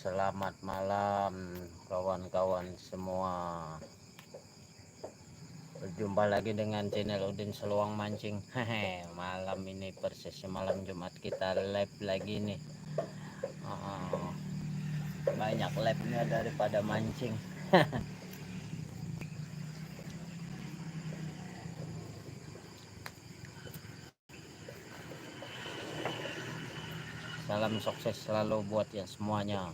selamat malam kawan-kawan semua. Berjumpa lagi dengan channel Udin Seluang Mancing. Hehe, malam ini persis malam Jumat kita live lagi nih. Banyak live-nya daripada mancing. Salam sukses selalu buat ya semuanya.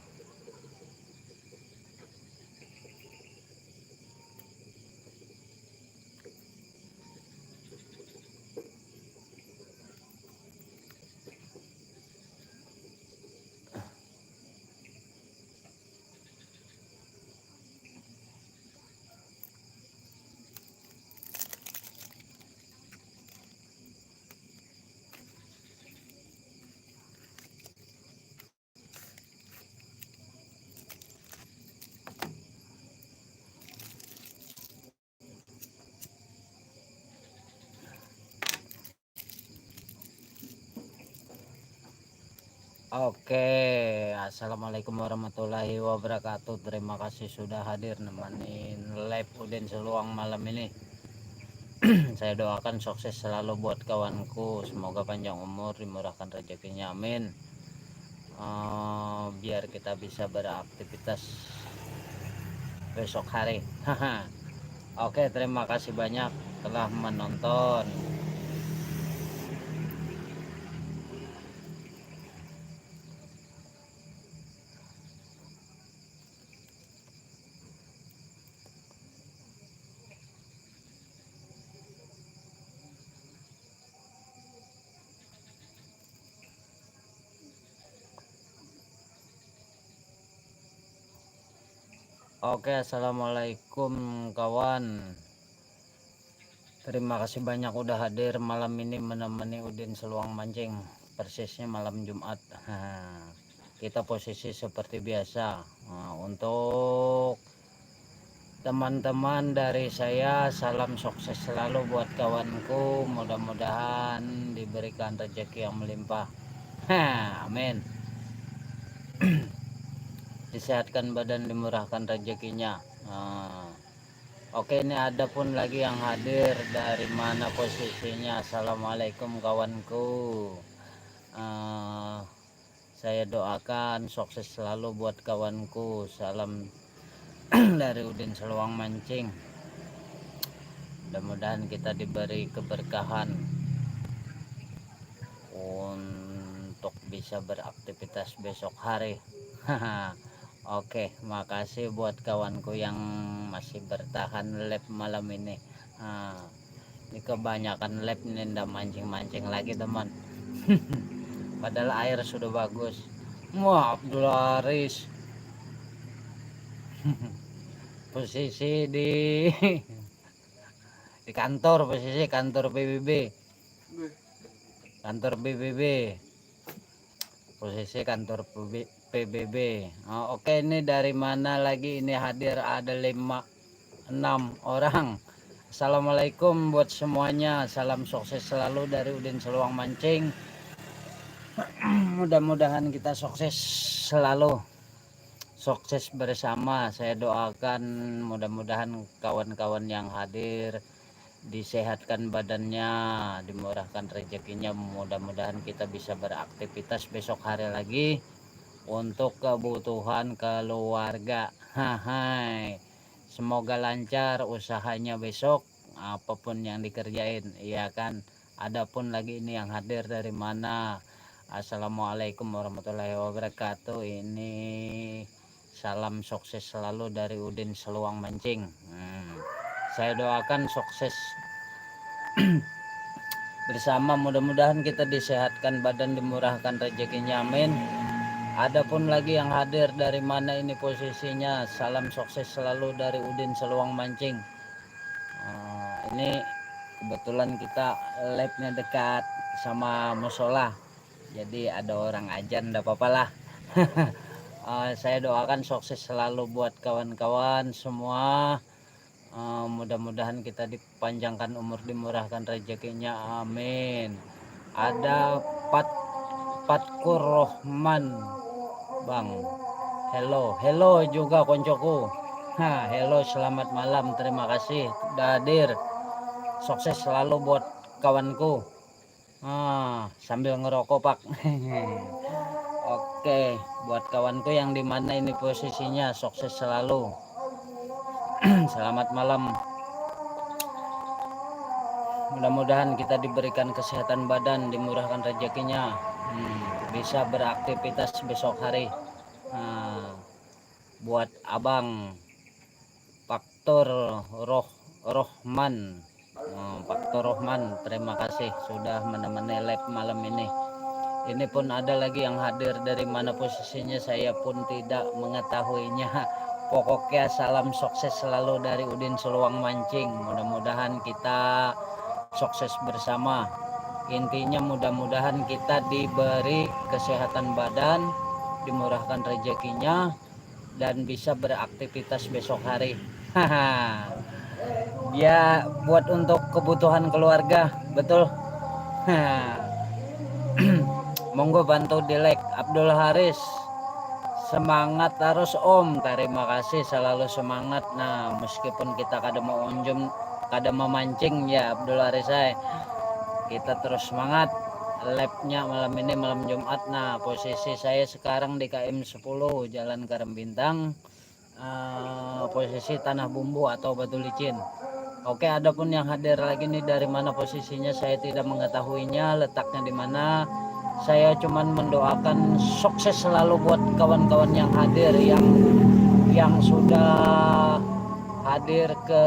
Oke, assalamualaikum warahmatullahi wabarakatuh. Terima kasih sudah hadir nemenin live Udin Seluang malam ini. Saya doakan sukses selalu buat kawanku, semoga panjang umur, dimurahkan rezekinya, amin. Biar kita bisa beraktivitas besok hari. Oke, terima kasih banyak telah menonton. Oke, assalamualaikum kawan. Terima kasih banyak udah hadir malam ini menemani Udin Seluang Mancing. Persisnya malam Jumat. Kita posisi seperti biasa. Untuk teman-teman dari saya, salam sukses selalu buat kawanku. Mudah-mudahan diberikan rezeki yang melimpah. Amin. Disehatkan badan, dimurahkan rezekinya. Oke, ini ada pun lagi yang hadir. Dari mana posisinya? Assalamualaikum kawanku. Saya doakan sukses selalu buat kawanku. Salam dari Udin Seluang Mancing. Mudah-mudahan kita diberi keberkahan untuk bisa beraktivitas besok hari. Oke, makasih buat kawanku yang masih bertahan live malam ini. Ini kebanyakan live nih, ndak mancing-mancing lagi teman. Padahal air sudah bagus. Wah, Abdul Haris. Posisi di kantor, posisi kantor PBB. Kantor PBB. Posisi kantor PBB. Oke, ini dari mana lagi ini hadir? Ada 5-6 orang. Assalamualaikum buat semuanya. Salam sukses selalu dari Udin Seluang Mancing. Mudah-mudahan kita sukses selalu, sukses bersama. Saya doakan mudah-mudahan kawan-kawan yang hadir disehatkan badannya, dimurahkan rezekinya. Mudah-mudahan kita bisa beraktivitas besok hari lagi untuk kebutuhan keluarga. Semoga lancar usahanya besok, apapun yang dikerjain, iya kan. Adapun lagi ini yang hadir dari mana? Assalamualaikum warahmatullahi wabarakatuh. Ini salam sukses selalu dari Udin Seluang Mancing. Saya doakan sukses bersama, mudah-mudahan kita disehatkan badan, dimurahkan rezekinya, amin. Adapun lagi yang hadir dari mana ini posisinya, salam sukses selalu dari Udin Seluang Mancing. Ini kebetulan kita live-nya dekat sama musola, jadi ada orang ajan, enggak apa-apa lah. Saya doakan sukses selalu buat kawan-kawan semua. Mudah-mudahan kita dipanjangkan umur, dimurahkan rezekinya, amin. Ada Patkur Rohman, Bang. Hello juga koncoku. Hello, selamat malam. Terima kasih udah hadir. Sukses selalu buat kawanku. Sambil ngerokok, Pak. Oke, buat kawanku yang dimana ini posisinya, sukses selalu. Selamat malam. Mudah-mudahan kita diberikan kesehatan badan, dimurahkan rezekinya, bisa beraktivitas besok hari. Buat abang Faktor Rohman, Faktor Rohman, terima kasih sudah menemani live malam ini. Ini pun ada lagi yang hadir, dari mana posisinya saya pun tidak mengetahuinya. Pokoknya salam sukses selalu dari Udin Seluang Mancing. Mudah-mudahan kita sukses bersama. Intinya mudah-mudahan kita diberi kesehatan badan, dimurahkan rezekinya, dan bisa beraktivitas besok hari. Ya, buat untuk kebutuhan keluarga, betul. Monggo bantu di like. Abdul Haris, semangat terus Om. Terima kasih, selalu semangat. Nah, meskipun kita kadang mau unjum, kadang memancing ya Abdul Haris, kita terus semangat. Live-nya malam ini malam Jumat. Nah, posisi saya sekarang di KM 10 Jalan Karem Bintang, posisi Tanah Bumbu atau Batu Licin. Oke, adapun yang hadir lagi nih, dari mana posisinya saya tidak mengetahuinya, letaknya di mana. Saya cuman mendoakan sukses selalu buat kawan-kawan yang hadir, yang sudah hadir ke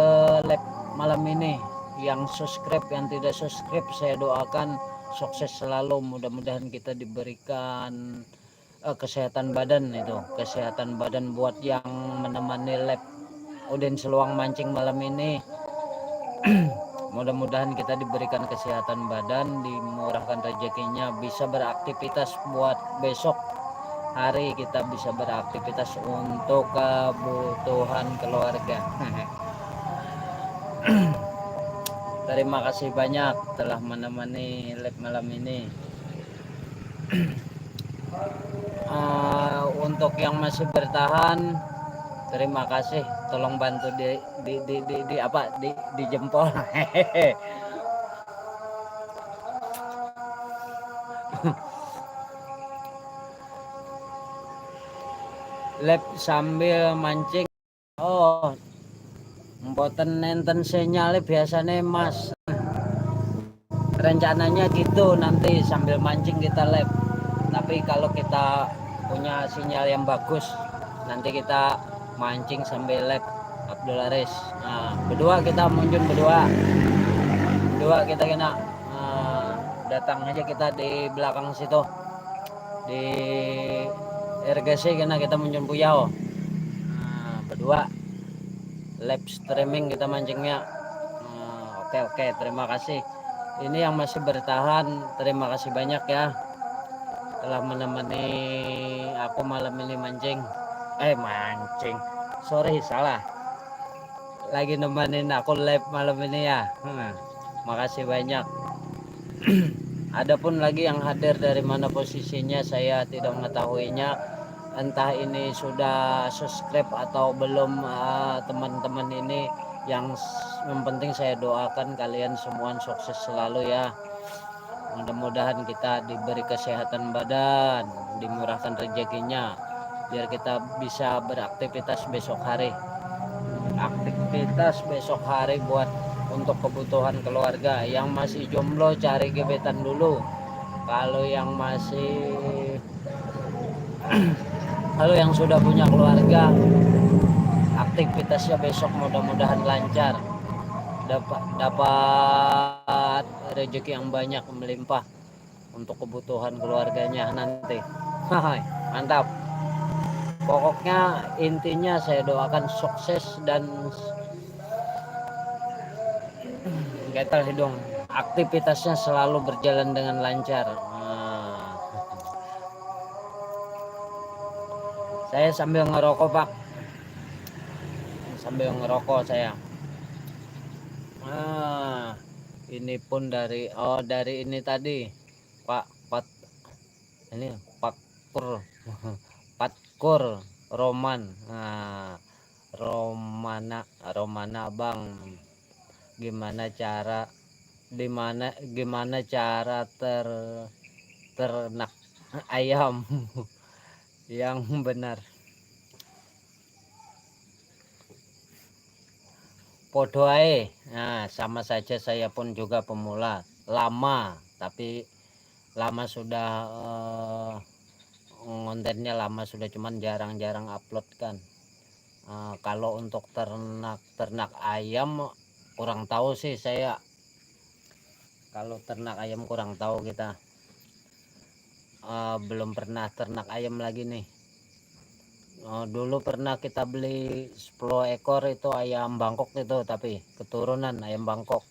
live malam ini, yang subscribe, yang tidak subscribe, saya doakan sukses selalu. Mudah-mudahan kita diberikan kesehatan badan, kesehatan badan buat yang menemani live Udin Seluang Mancing malam ini. Mudah-mudahan kita diberikan kesehatan badan, dimurahkan rezekinya, bisa beraktivitas buat besok hari, kita bisa beraktivitas untuk kebutuhan keluarga. Terima kasih banyak telah menemani live malam ini. Untuk yang masih bertahan, terima kasih, tolong bantu di jempol. Live sambil mancing. Oh, mboten nenten sinyal biasanya Mas. Rencananya gitu, nanti sambil mancing kita live. Tapi kalau kita punya sinyal yang bagus, nanti kita mancing sambil live Abdul Haris. Nah, berdua kita muncul berdua kita kena datang aja kita di belakang situ di RGC, kena kita muncul Puyau. Berdua live streaming kita mancingnya. Oke, terima kasih. Ini yang masih bertahan, terima kasih banyak ya telah menemani aku malam ini mancing. Sorry, salah. Lagi nemenin aku live malam ini ya. Makasih banyak. Adapun lagi yang hadir, dari mana posisinya saya tidak mengetahuinya. Entah ini sudah subscribe atau belum, teman-teman ini. Yang penting saya doakan kalian semua sukses selalu ya. Mudah-mudahan kita diberi kesehatan badan, dimurahkan rezekinya, biar kita bisa beraktivitas besok hari. Aktivitas besok hari buat untuk kebutuhan keluarga. Yang masih jomblo cari gebetan dulu. Kalau yang kalau yang sudah punya keluarga, aktivitasnya besok mudah-mudahan lancar, dapat rezeki yang banyak melimpah untuk kebutuhan keluarganya nanti. Mantap. Pokoknya intinya saya doakan sukses dan gatal hidung, aktivitasnya selalu berjalan dengan lancar. Saya sambil ngerokok Pak, saya. Ini pun dari ini tadi Pak ini Patkur Roman. Romana Bang, gimana cara gimana cara ternak ayam yang benar? Podo ae. Nah, sama saja, saya pun juga pemula lama, tapi lama sudah kontennya lama sudah, cuman jarang-jarang upload kan. Kalau untuk ternak ayam kurang tahu sih saya. Kalau ternak ayam kurang tahu kita. Belum pernah ternak ayam lagi nih. Dulu pernah kita beli 10 ekor itu ayam Bangkok itu, tapi keturunan ayam Bangkok.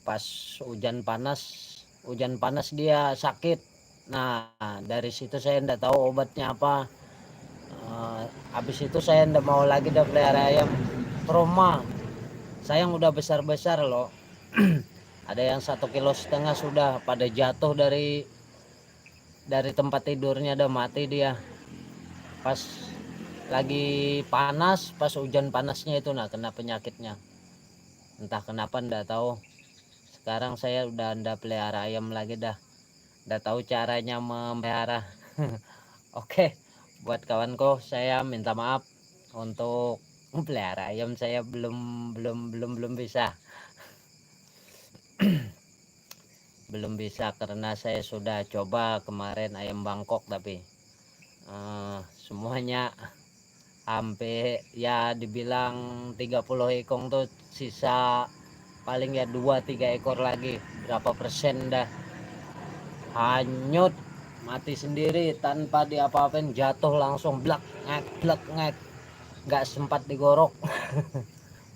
Pas hujan panas dia sakit. Nah, dari situ saya enggak tahu obatnya apa. Habis itu saya enggak mau lagi dah pelihara ayam. Trauma. Sayang udah besar-besar loh. Ada yang 1,5 kilo sudah pada jatuh dari tempat tidurnya, udah mati dia. Pas lagi panas, pas hujan panasnya itu, nah kena penyakitnya. Entah kenapa enggak tahu. Sekarang saya udah enggak pelihara ayam lagi dah. Udah tahu caranya memelihara. Oke, buat kawanku saya minta maaf untuk pelihara ayam, saya belum bisa. Belum bisa karena saya sudah coba kemarin ayam Bangkok, tapi semuanya hampir ya dibilang 30 ekor tuh sisa paling ya 2-3 ekor lagi, berapa persen dah hanyut, mati sendiri tanpa diapa-apain, jatuh langsung blak ngek, nggak sempat digorok.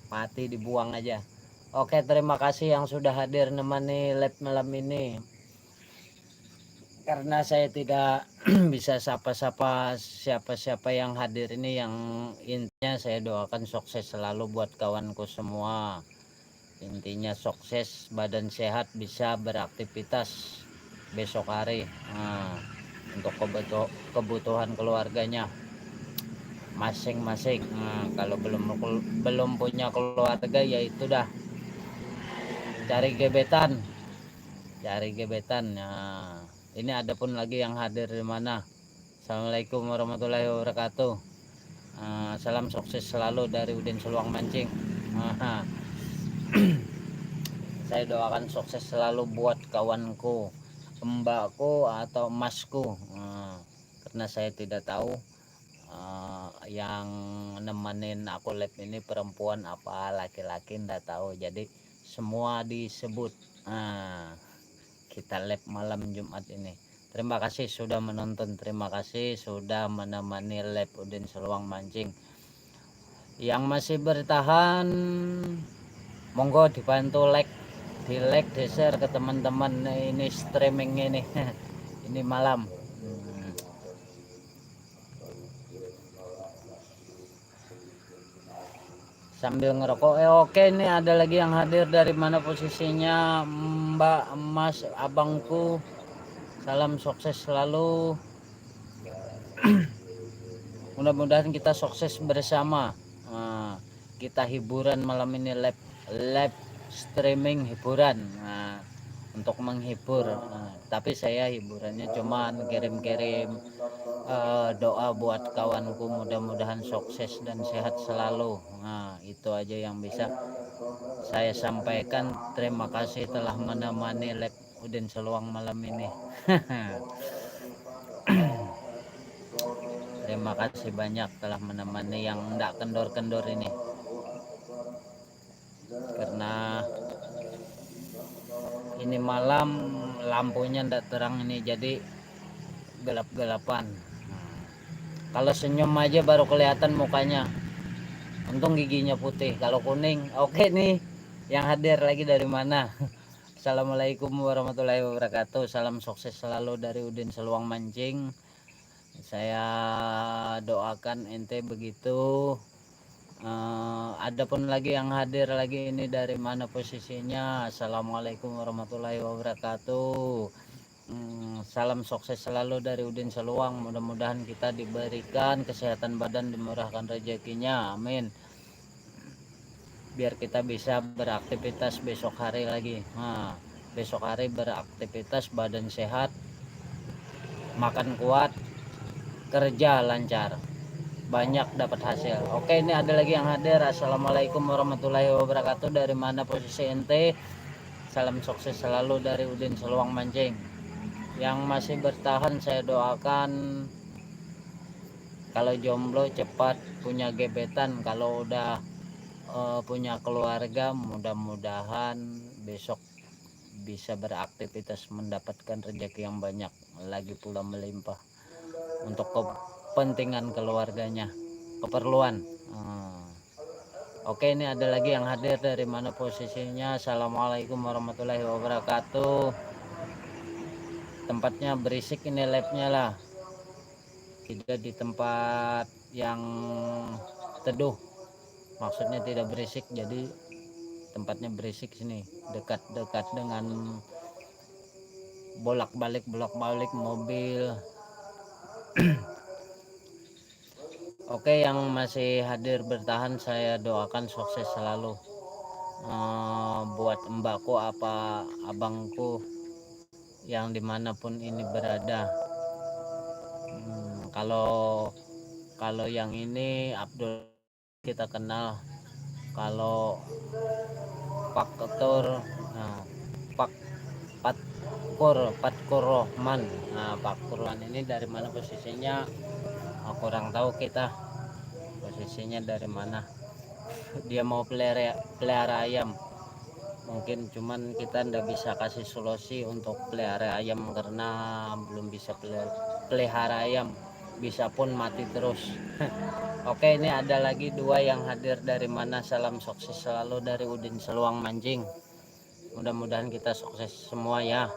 Mati, dibuang aja. Oke, terima kasih yang sudah hadir nemani live malam ini. Karena saya tidak bisa sapa-sapa siapa-siapa yang hadir ini, yang intinya saya doakan sukses selalu buat kawanku semua. Intinya sukses, badan sehat, bisa beraktivitas besok hari. Untuk kebutuhan keluarganya masing-masing. Kalau belum punya keluarga, ya itu dah cari gebetan. Nah, ini ada pun lagi yang hadir di mana. Assalamualaikum warahmatullahi wabarakatuh. Salam sukses selalu dari Udin Seluang Mancing. Saya doakan sukses selalu buat kawanku, mbakku atau emasku. Karena saya tidak tahu yang nemenin aku live ini perempuan apa laki-laki, ndak tahu. Jadi semua disebut. Kita live malam Jumat ini. Terima kasih sudah menonton, terima kasih sudah menemani live Udin Seluang Mancing. Yang masih bertahan, monggo dibantu di like, di share ke teman-teman ini streaming ini. Ini malam. Sambil ngerokok. Oke, ini ada lagi yang hadir. Dari mana posisinya? Mbak, Mas, abangku. Salam sukses selalu. Mudah-mudahan kita sukses bersama. Kita hiburan malam ini, live streaming hiburan. Untuk menghibur. Tapi saya hiburannya cuman kirim-kirim doa buat kawanku, mudah-mudahan sukses dan sehat selalu. Itu aja yang bisa saya sampaikan. Terima kasih telah menemani live Udin Seluang malam ini. Terima kasih banyak telah menemani yang enggak kendor-kendor ini. Karena ini malam lampunya enggak terang ini, jadi gelap-gelapan. Kalau senyum aja baru kelihatan mukanya. Untung giginya putih. Kalau kuning, oke nih. Yang hadir lagi dari mana? Assalamualaikum warahmatullahi wabarakatuh. Salam sukses selalu dari Udin Seluang Mancing. Saya doakan ente begitu. Ada pun lagi yang hadir lagi ini, dari mana posisinya? Assalamualaikum warahmatullahi wabarakatuh. Salam sukses selalu dari Udin Seluang. Mudah-mudahan kita diberikan kesehatan badan, dimurahkan rezekinya, amin. Biar kita bisa beraktivitas besok hari lagi. Besok hari beraktivitas, badan sehat, makan kuat, kerja lancar, banyak dapat hasil. Oke, ini ada lagi yang hadir. Assalamualaikum warahmatullahi wabarakatuh. Dari mana posisi ente? Salam sukses selalu dari Udin Seluang Mancing. Yang masih bertahan saya doakan, kalau jomblo cepat punya gebetan, kalau udah punya keluarga mudah-mudahan besok bisa beraktivitas, mendapatkan rezeki yang banyak lagi pula melimpah untuk kepentingan keluarganya, keperluan. Oke, ini ada lagi yang hadir. Dari mana posisinya? Assalamualaikum warahmatullahi wabarakatuh. Tempatnya berisik ini, labnya lah, tidak di tempat yang teduh, maksudnya tidak berisik, jadi tempatnya berisik sini, dekat-dekat dengan bolak-balik mobil. Oke, yang masih hadir bertahan saya doakan sukses selalu. Buat mbakku apa abangku yang dimanapun ini berada. Kalau yang ini Abdul kita kenal, kalau Pak Ketur, Pak Patkur Rohman. Pak Kurwan ini dari mana posisinya? Kurang tahu kita posisinya dari mana. Dia mau pelihara ayam mungkin, cuman kita ndak bisa kasih solusi untuk pelihara ayam karena belum bisa pelihara ayam, bisa pun mati terus. Oke, ini ada lagi dua yang hadir. Dari mana? Salam sukses selalu dari Udin Seluang Mancing. Mudah-mudahan kita sukses semua ya.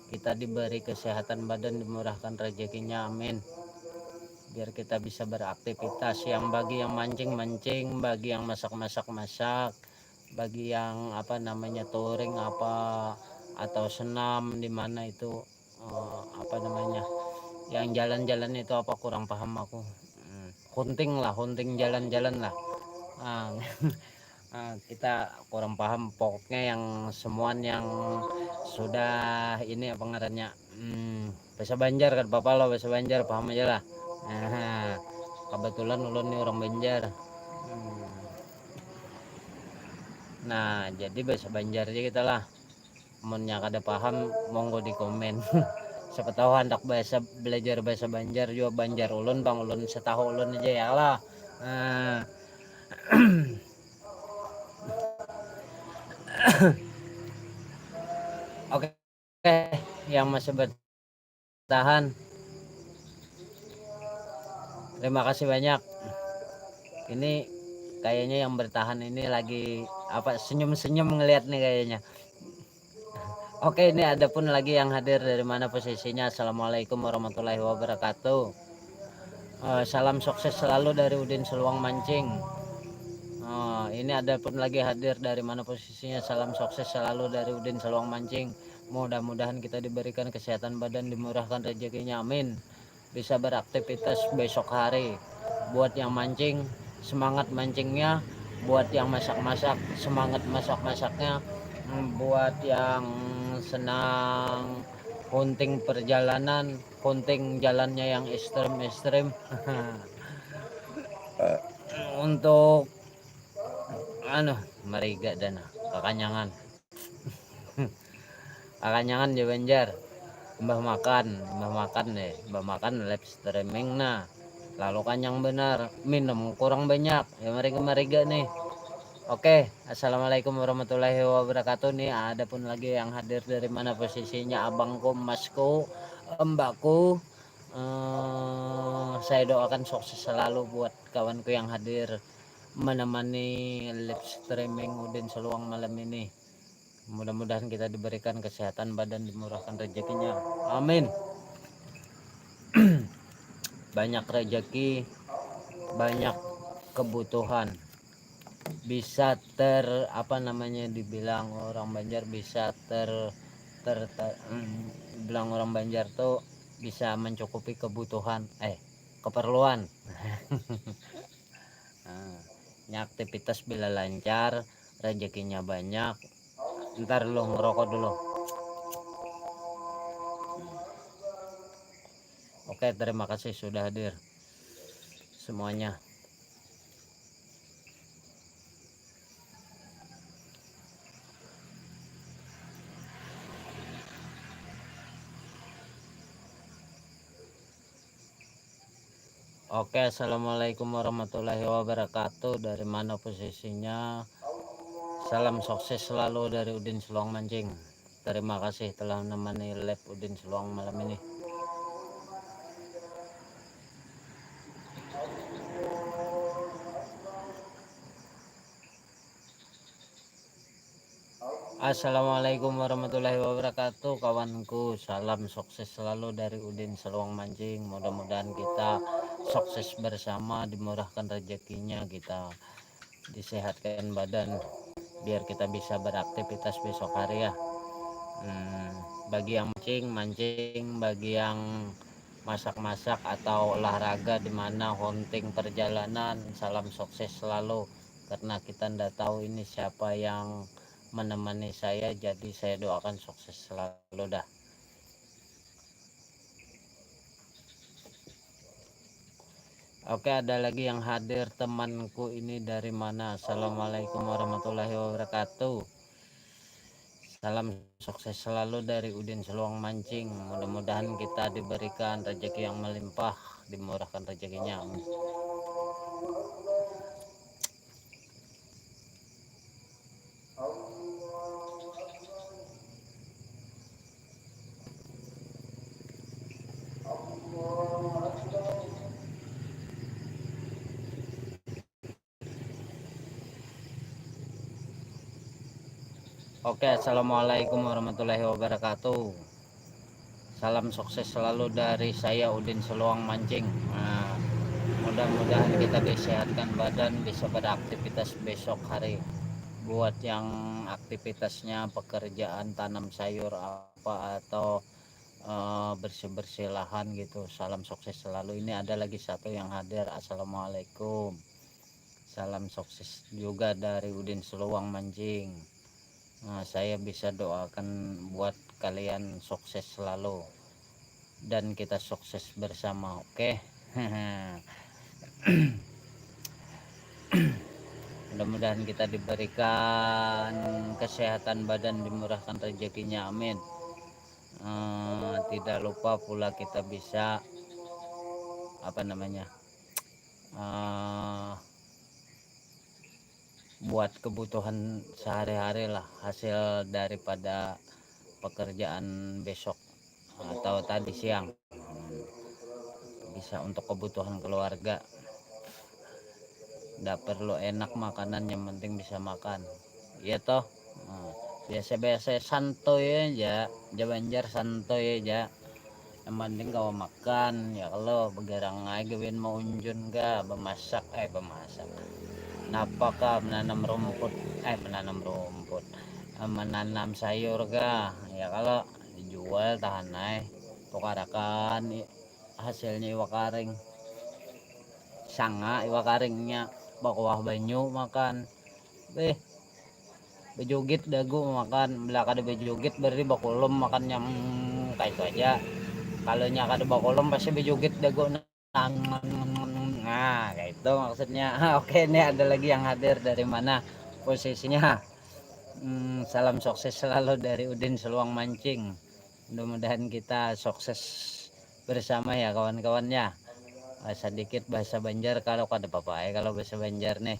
Kita diberi kesehatan badan, dimurahkan rezekinya, amin. Biar kita bisa beraktivitas, yang bagi yang mancing, bagi yang masak, bagi yang touring atau senam di mana itu, yang jalan-jalan itu kurang paham aku. Hunting jalan-jalan lah. Kita kurang paham, pokoknya yang semuan yang sudah ini apa ngarannya, bahasa Banjar kan bapak lo, bahasa Banjar paham aja lah. Kebetulan ulun nih orang Banjar. Nah jadi bahasa Banjar aja kita lah, mennya kada paham monggo di komen. Siapa tahu hendak belajar bahasa Banjar juga, Banjar ulun bang, ulun setahu ulun aja ya lah. Oke, yang masih bertahan terima kasih banyak. Ini kayaknya yang bertahan ini lagi senyum-senyum ngelihat nih kayaknya. Oke, ini ada pun lagi yang hadir. Dari mana posisinya? Assalamualaikum warahmatullahi wabarakatuh. Salam sukses selalu dari Udin Seluang Mancing. Ini ada pun lagi hadir. Dari mana posisinya? Salam sukses selalu dari Udin Seluang Mancing. Mudah-mudahan kita diberikan kesehatan badan, dimurahkan rezekinya, amin. Bisa beraktivitas besok hari. Buat yang mancing, semangat mancingnya. Buat yang masak-masak, semangat masak-masaknya. Buat yang senang hunting perjalanan, hunting jalannya yang ekstrem untuk mariga dana kakanyangan kakanyangan di Banjar, mbah makan live streaming. Lalu kanyang benar, minum kurang banyak ya, mariga nih. Oke, assalamualaikum warahmatullahi wabarakatuh. Nih ada pun lagi yang hadir. Dari mana posisinya? Abangku, masku, mbakku. Saya doakan sukses selalu buat kawanku yang hadir menemani live streaming Udin Seluang malam ini. Mudah-mudahan kita diberikan kesehatan badan, dimurahkan rezekinya, amin. Banyak rezeki, banyak kebutuhan, bisa dibilang orang Banjar bisa bilang orang Banjar tuh bisa mencukupi kebutuhan keperluan. Nah, aktivitas bila lancar, rezekinya banyak. Ntar lu ngerokok dulu. Oke, terima kasih sudah hadir semuanya. Oke, assalamualaikum warahmatullahi wabarakatuh. Dari mana posisinya? Salam sukses selalu dari Udin Seluang Mancing. Terima kasih telah menemani live Udin Seluang malam ini. Assalamualaikum warahmatullahi wabarakatuh kawanku. Salam sukses selalu dari Udin Seluang Mancing. Mudah-mudahan kita sukses bersama, dimurahkan rezekinya, kita disehatkan badan biar kita bisa beraktivitas besok hari ya. Bagi yang mancing, bagi yang masak-masak atau olahraga di mana hunting perjalanan, salam sukses selalu, karena kita ndak tahu ini siapa yang menemani saya, jadi saya doakan sukses selalu dah. Oke, ada lagi yang hadir temanku ini dari mana? Assalamualaikum warahmatullahi wabarakatuh. Salam sukses selalu dari Udin Seluang Mancing. Mudah-mudahan kita diberikan rezeki yang melimpah, dimurahkan rezekinya. Oke, assalamualaikum warahmatullahi wabarakatuh. Salam sukses selalu dari saya Udin Seluang Mancing. Nah, mudah-mudahan kita disehatkan badan, bisa beraktivitas besok hari. Buat yang aktivitasnya pekerjaan tanam sayur apa atau bersih-bersih lahan gitu, salam sukses selalu. Ini ada lagi satu yang hadir. Assalamualaikum. Salam sukses juga dari Udin Seluang Mancing. Nah, saya bisa doakan buat kalian sukses selalu dan kita sukses bersama. Oke. Mudah-mudahan kita diberikan kesehatan badan, dimurahkan rezekinya, amin. Tidak lupa pula kita bisa buat kebutuhan sehari-hari lah, hasil daripada pekerjaan besok atau tadi siang, bisa untuk kebutuhan keluarga. Nggak perlu enak makanan, yang penting bisa makan ya toh. Biasa-biasa santuy aja, Banjar santuy aja, yang penting kau makan ya. Kalau begarang aja gawin mau unjun ga bemasak napakah menanam sayur ga ya. Kalau dijual tahan naik tukarakan hasilnya iwa karing sanga, iwa karingnya bakuah banyu makan bejugit dagu makan, belakang ada bejugit berarti bakulum makannya kayak itu aja. Kalau nya kada bakulum pasti bejugit dagu. Nah kayak itu maksudnya. Oke, ini ada lagi yang hadir dari mana posisinya? Salam sukses selalu dari Udin Seluang Mancing. Mudah-mudahan kita sukses bersama ya kawan-kawannya. Sedikit bahasa Banjar kalau kada apa-apa ya, kalau bahasa Banjar nih.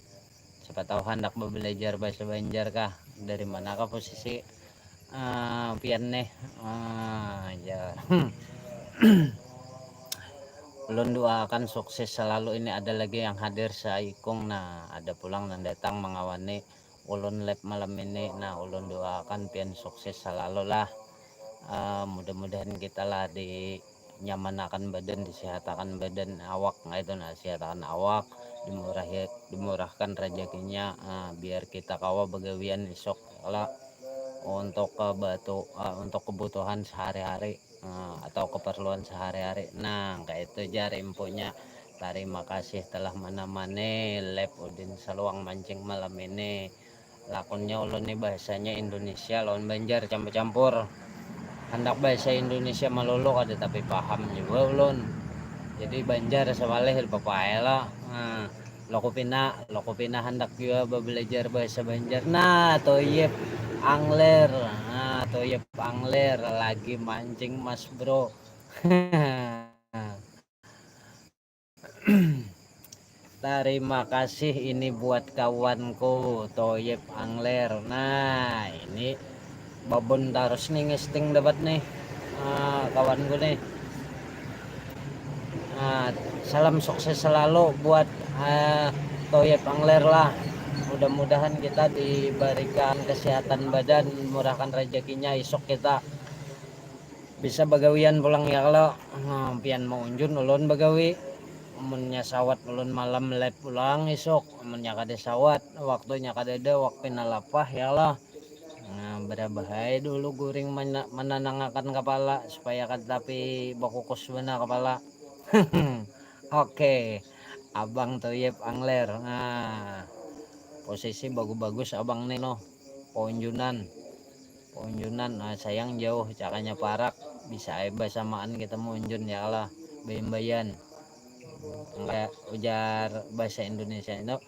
Siapa tahu hendak belajar bahasa Banjar kah? Dari manakah posisi pian nih? Ya. Ulun doakan sukses selalu. Ini ada lagi yang hadir saikung. Nah, ada pulang dan datang mengawani ulun live malam ini. Nah, ulun doakan pian sukses selalu lah. Mudah-mudahan kita lah nyamanakan badan, disehatakan badan awak, nggak itu nah, sehatakan awak, dimurahkan rezekinya, biar kita kawa begawian esok. Kalau untuk untuk kebutuhan sehari-hari, atau keperluan sehari-hari. Nah kayak itu jar infonya. Terima kasih telah menemani Lab Udin Seluang mancing malam ini. Lakonnya ulun nih bahasanya Indonesia lawan Banjar campur-campur. Hendak bahasa Indonesia melulu ada tapi paham juga ulun. Jadi Banjar sewaleh papae lah. Loko pina hendak juga belajar bahasa Banjar. Nah, toyep angler. Nah, toyep angler lagi mancing Mas Bro. Terima kasih ini buat kawanku Toyep Angler. Nah, ini babon terus nih ngesting dapat nih. Kawanku nih. Salam sukses selalu buat Toyep Angler lah. Mudah-mudahan kita diberikan kesehatan badan, murahkan rezekinya, esok kita bisa bagawian pulang ya kalau pian mau unjun ulun bagawi. Amunnya sawat ulun malam lep pulang esok, amunnya kada sawat waktunya kada ada waktu nalapah ya lah. Berabahai dulu guring menenangkan kepala supaya kan tapi bakukus benar kepala. Oke, abang Toyep Angler. Posisi bagus-bagus abang nih no. Punjunan sayang jauh caranya parak, bisa eba samaan kita munjun ya Allah bayam-bayan. Enggak ujar bahasa Indonesia itu,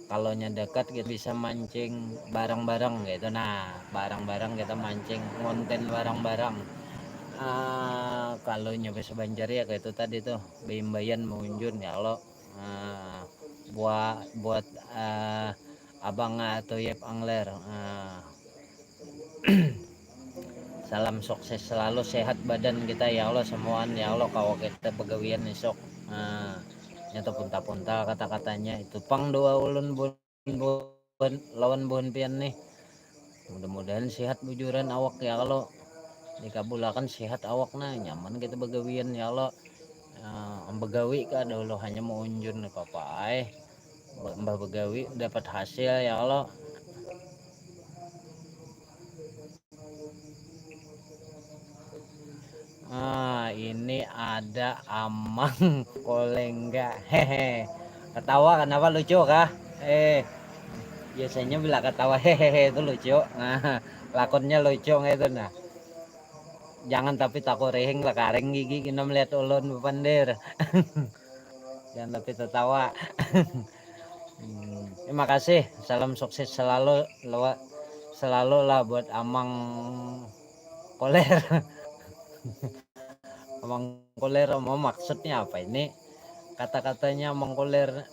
kalau nya dekat kita bisa mancing bareng-bareng gitu. Nah bareng-bareng kita mancing konten bareng-bareng. Kalau nya bahasa Banjar ya kayak itu tadi tuh bayam-bayan munjun ya Allah. Buat abang atau Yep Angler, salam sukses selalu, sehat badan kita ya Allah semuaan ya Allah. Kalau kita begawian esok nyata punta-punta kata-katanya itu pang doa ulun bun lawan bun pian nih. Mudah-mudahan sehat bujuran awak ya Allah, dikabulakan sehat awakna nyaman kita begawian ya Allah. Begawi ka dulu hanya mau unjun papai mbah begawi dapat hasil ya Allah. Ini ada Amang Kolengga. Hehe. Ketawa kenapa lucu kah? Biasanya bila ketawa hehehe itu lucu. Nah, lakonnya lucu gitu nah. Jangan tapi takut reheng lah kareng gigi kita melihat ulun bepandir. Jangan tapi tertawa. Terima kasih. Salam sukses selalu lah buat Amang Koler. Amang Koler mau maksudnya apa ini? Kata-katanya Amang Koler,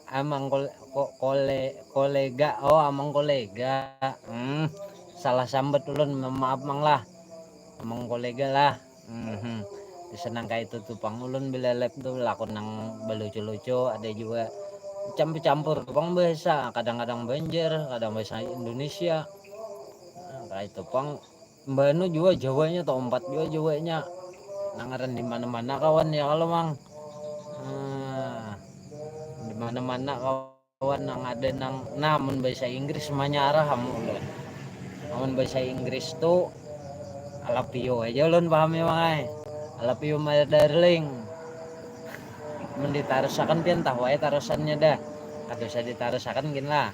kolega. Oh, Amang kolega. Salah sambet ulun, maaf mang lah. Amang kolega lah. Disenang kayak itu tuh pang ulun bila lep tuh lakon nang belucu-lucu, ada juga campur-campur pang bahasa, kadang-kadang Banjar, kadang bahasa Indonesia. Kayak itu pang mbanu juga Jawanya atau empat juga Jawanya. Nangaran di mana-mana kawan ya kalau mang. Di mana-mana kawan nang ada nang namun bahasa Inggris semuanya arah kamu ulun. Namun bahasa Inggris tuh alapio aja ulun paham ya mangai. Alapio my darling. Menditarusakan pian tahu aja tarusannya dah. Kada usah ditarusakan gin lah.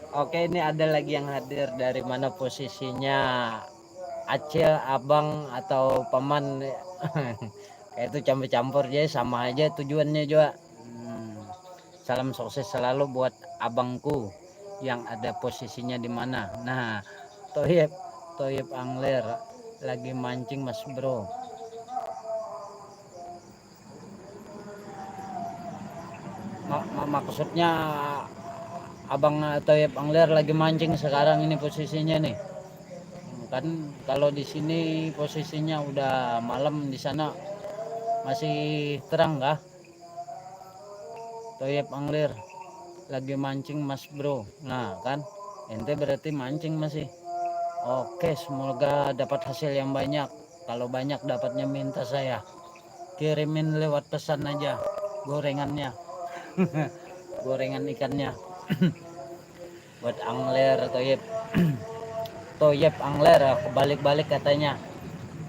Oke, ini ada lagi yang hadir dari mana posisinya? Acil, abang atau paman. Kayak itu campur-campur aja sama aja tujuannya juga. Salam sukses selalu buat abangku yang ada posisinya di mana. Nah, Toyep Angler lagi mancing Mas Bro. Maksudnya abang Toyep Angler lagi mancing sekarang ini posisinya nih. Kan kalau di sini posisinya udah malam, di sana masih terang kah? Toyep Angler lagi mancing Mas Bro. Nah kan ente berarti mancing masih. Oke, semoga dapat hasil yang banyak. Kalau banyak dapatnya minta saya kirimin lewat pesan aja gorengannya. Gorengan ikannya. Buat Angler Toyep. Toyep Angler, balik-balik katanya.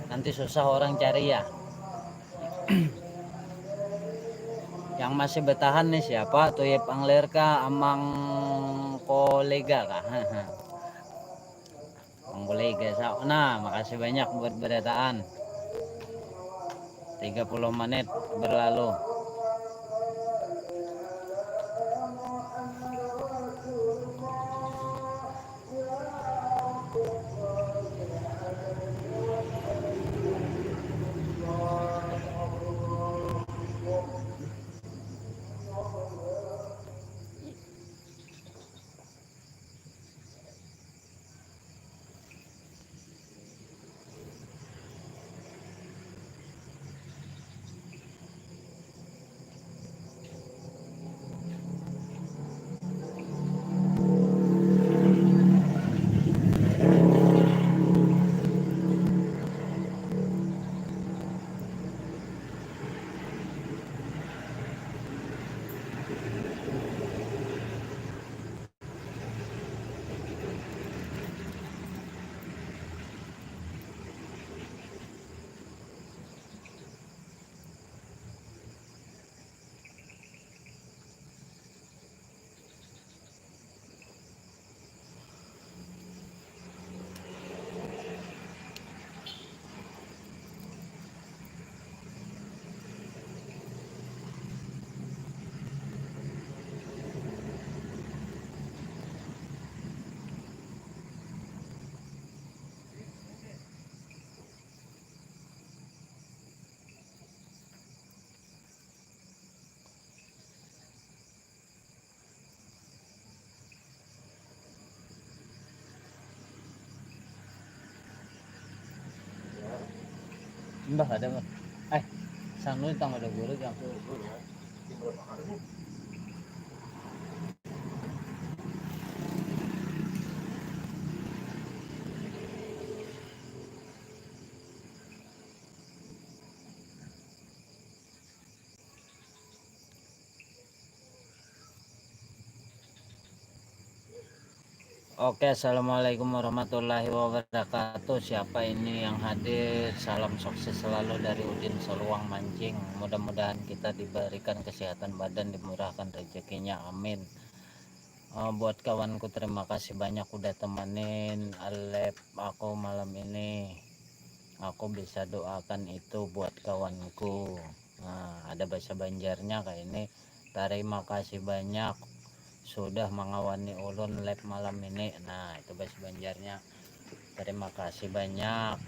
Nanti susah orang cari ya. Yang masih bertahan nih siapa? Toyep Angler kah? Amang kolega kah? Amang kolega. Nah, makasih banyak buat berdataan. 30 menit berlalu. Mbah ada mbah. Sang lu tang ada guru yang Oke, assalamualaikum warahmatullahi wabarakatuh. Siapa ini yang hadir? Salam sukses selalu dari Udin Seluang Mancing. Mudah-mudahan kita diberikan kesehatan badan, dimurahkan rezekinya, amin. Buat kawanku, terima kasih banyak udah temenin Alep aku malam ini. Aku bisa doakan itu buat kawanku. Nah, ada bahasa Banjarnya kayak ini. Terima kasih banyak sudah mengawani ulun live malam ini. Nah, itu bahasa Banjarnya. Terima kasih banyak.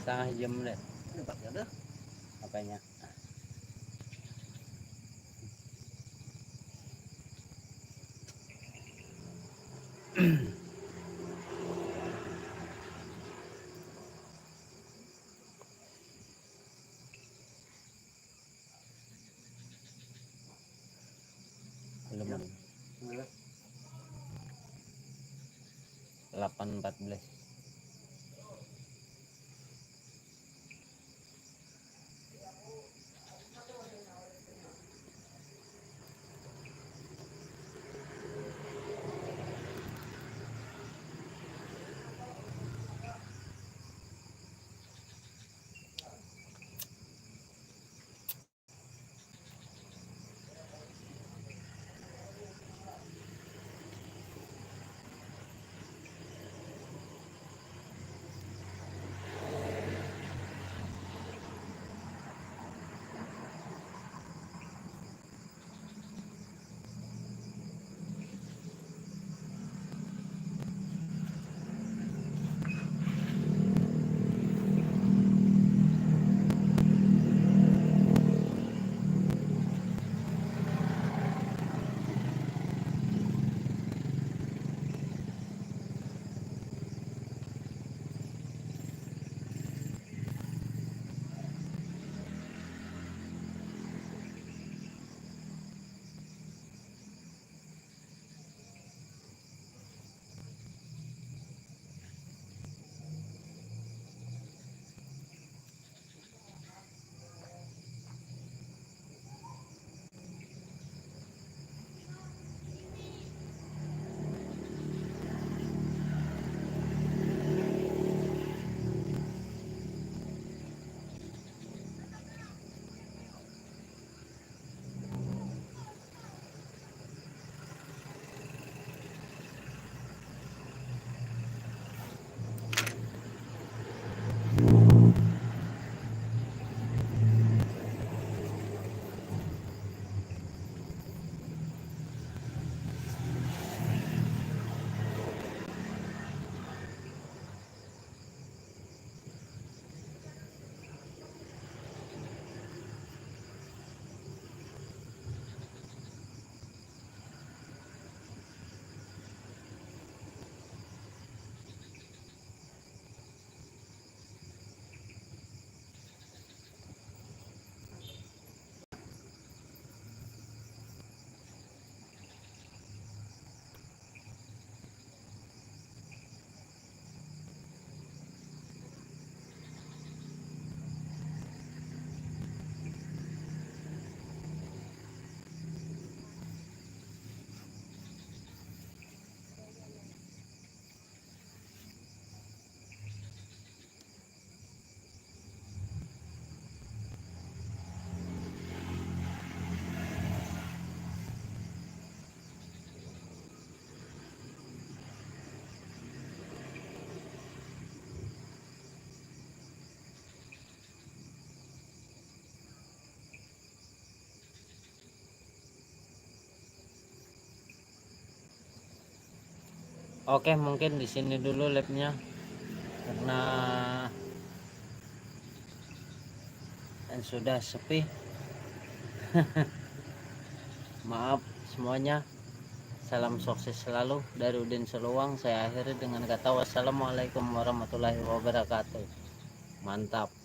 Setengah jam deh. Apanya? Belum. 8.14. Oke, mungkin di sini dulu live-nya karena sudah sepi. Maaf semuanya. Salam sukses selalu dari Udin Seluang. Saya akhiri dengan kata wassalamualaikum warahmatullahi wabarakatuh. Mantap.